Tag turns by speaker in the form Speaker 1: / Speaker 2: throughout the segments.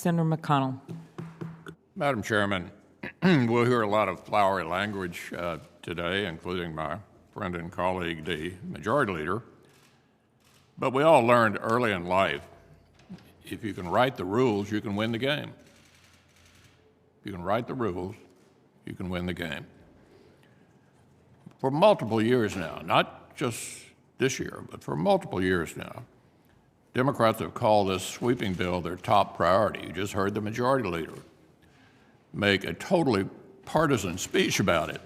Speaker 1: Senator McConnell.
Speaker 2: Madam Chairman, we'll hear a lot of flowery language today, including my friend and colleague, the Majority Leader. But we all learned early in life, if you can write the rules, you can win the game. If you can write the rules, you can win the game. For multiple years now, not just this year, but for multiple years now, Democrats have called this sweeping bill their top priority. You just heard the Majority Leader make a totally partisan speech about it.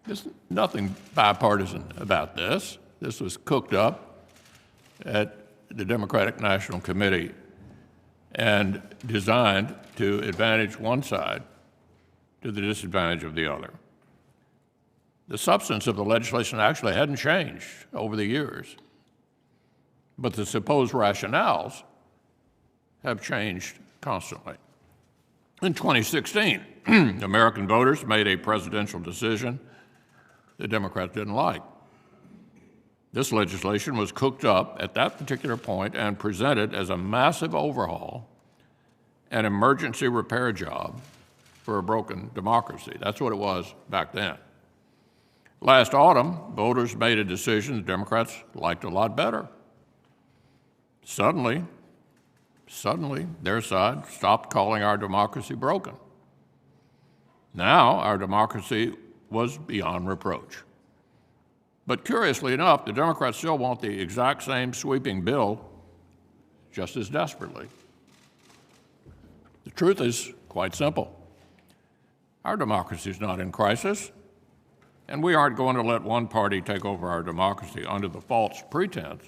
Speaker 2: There's nothing bipartisan about this. This was cooked up at the Democratic National Committee and designed to advantage one side to the disadvantage of the other. The substance of the legislation actually hadn't changed over the years, but the supposed rationales have changed constantly. In 2016, American voters made a presidential decision the Democrats didn't like. This legislation was cooked up at that particular point and presented as a massive overhaul, an emergency repair job for a broken democracy. That's what it was back then. Last autumn, voters made a decision the Democrats liked a lot better. Suddenly, their side stopped calling our democracy broken. Now, our democracy was beyond reproach. But curiously enough, the Democrats still want the exact same sweeping bill just as desperately. The truth is quite simple. Our democracy is not in crisis, and we aren't going to let one party take over our democracy under the false pretense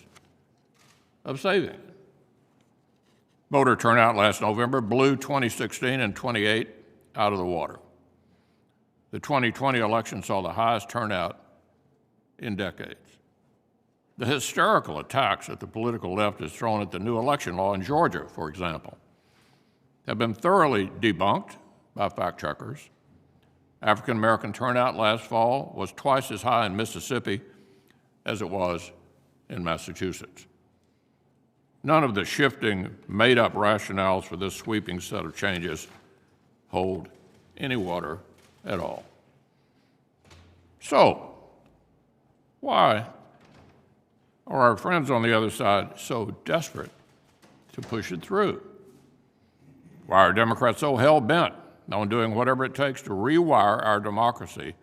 Speaker 2: of saving it. Voter turnout last November blew 2016 and 28 out of the water. The 2020 election saw the highest turnout in decades. The hysterical attacks that the political left has thrown at the new election law in Georgia, for example, have been thoroughly debunked by fact checkers. African American turnout last fall was twice as high in Mississippi as it was in Massachusetts. None of the shifting, made-up rationales for this sweeping set of changes hold any water at all. So, why are our friends on the other side so desperate to push it through? Why are Democrats so hell-bent on doing whatever it takes to rewire our democracy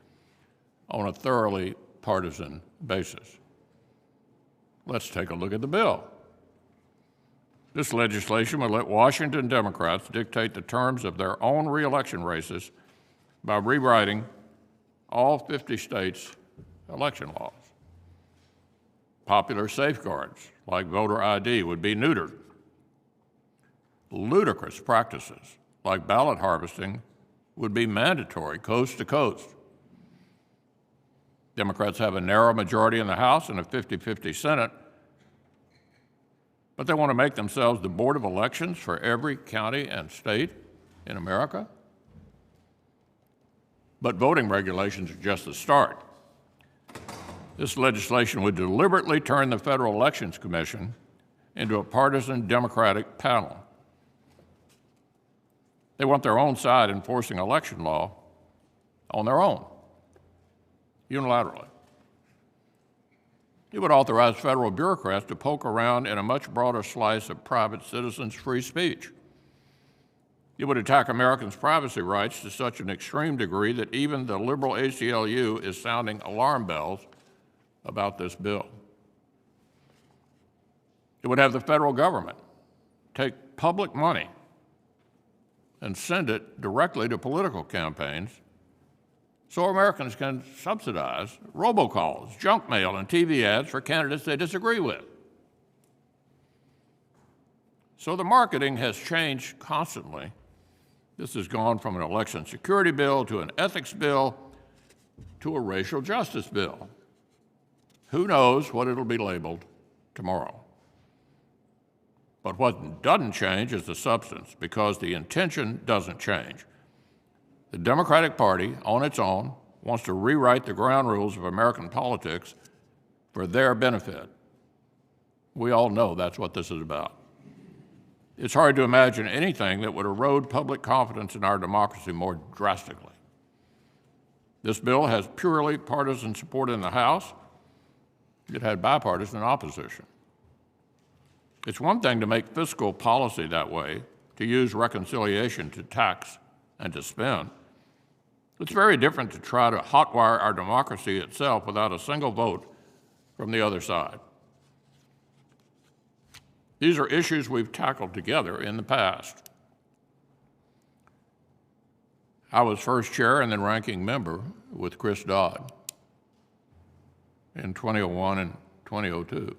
Speaker 2: on a thoroughly partisan basis? Let's take a look at the bill. This legislation will let Washington Democrats dictate the terms of their own reelection races by rewriting all 50 states' election laws. Popular safeguards, like voter ID, would be neutered. Ludicrous practices, like ballot harvesting, would be mandatory coast to coast. Democrats have a narrow majority in the House and a 50-50 Senate, but they want to make themselves the Board of Elections for every county and state in America. But voting regulations are just the start. This legislation would deliberately turn the Federal Elections Commission into a partisan Democratic panel. They want their own side enforcing election law on their own, unilaterally. It would authorize federal bureaucrats to poke around in a much broader slice of private citizens' free speech. It would attack Americans' privacy rights to such an extreme degree that even the liberal ACLU is sounding alarm bells about this bill. It would have the federal government take public money and send it directly to political campaigns so Americans can subsidize robocalls, junk mail, and TV ads for candidates they disagree with. So the marketing has changed constantly. This has gone from an election security bill to an ethics bill to a racial justice bill. Who knows what it'll be labeled tomorrow? But what doesn't change is the substance, because the intention doesn't change. The Democratic Party, on its own, wants to rewrite the ground rules of American politics for their benefit. We all know that's what this is about. It's hard to imagine anything that would erode public confidence in our democracy more drastically. This bill has purely partisan support in the House. It had bipartisan opposition. It's one thing to make fiscal policy that way, to use reconciliation to tax and to spend. It's very different to try to hotwire our democracy itself without a single vote from the other side. These are issues we've tackled together in the past. I was first chair and then ranking member with Chris Dodd in 2001 and 2002.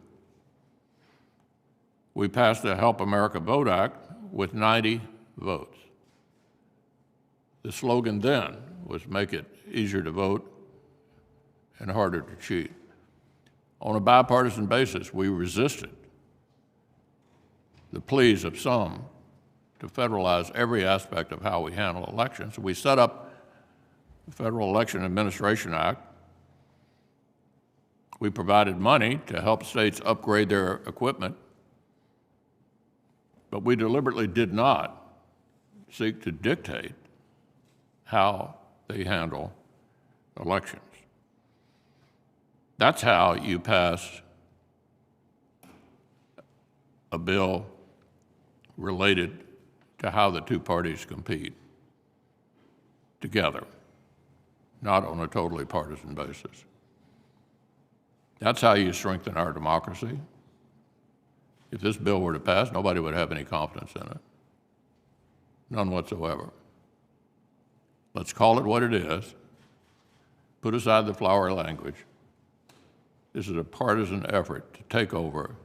Speaker 2: We passed the Help America Vote Act with 90 votes. The slogan then was make it easier to vote and harder to cheat. On a bipartisan basis, we resisted the pleas of some to federalize every aspect of how we handle elections. We set up the Federal Election Administration Act. We provided money to help states upgrade their equipment, but we deliberately did not seek to dictate how they handle elections. That's how you pass a bill related to how the two parties compete together, not on a totally partisan basis. That's how you strengthen our democracy. If this bill were to pass, nobody would have any confidence in it. None whatsoever. Let's call it what it is. Put aside the flowery language. This is a partisan effort to take over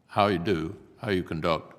Speaker 2: how you conduct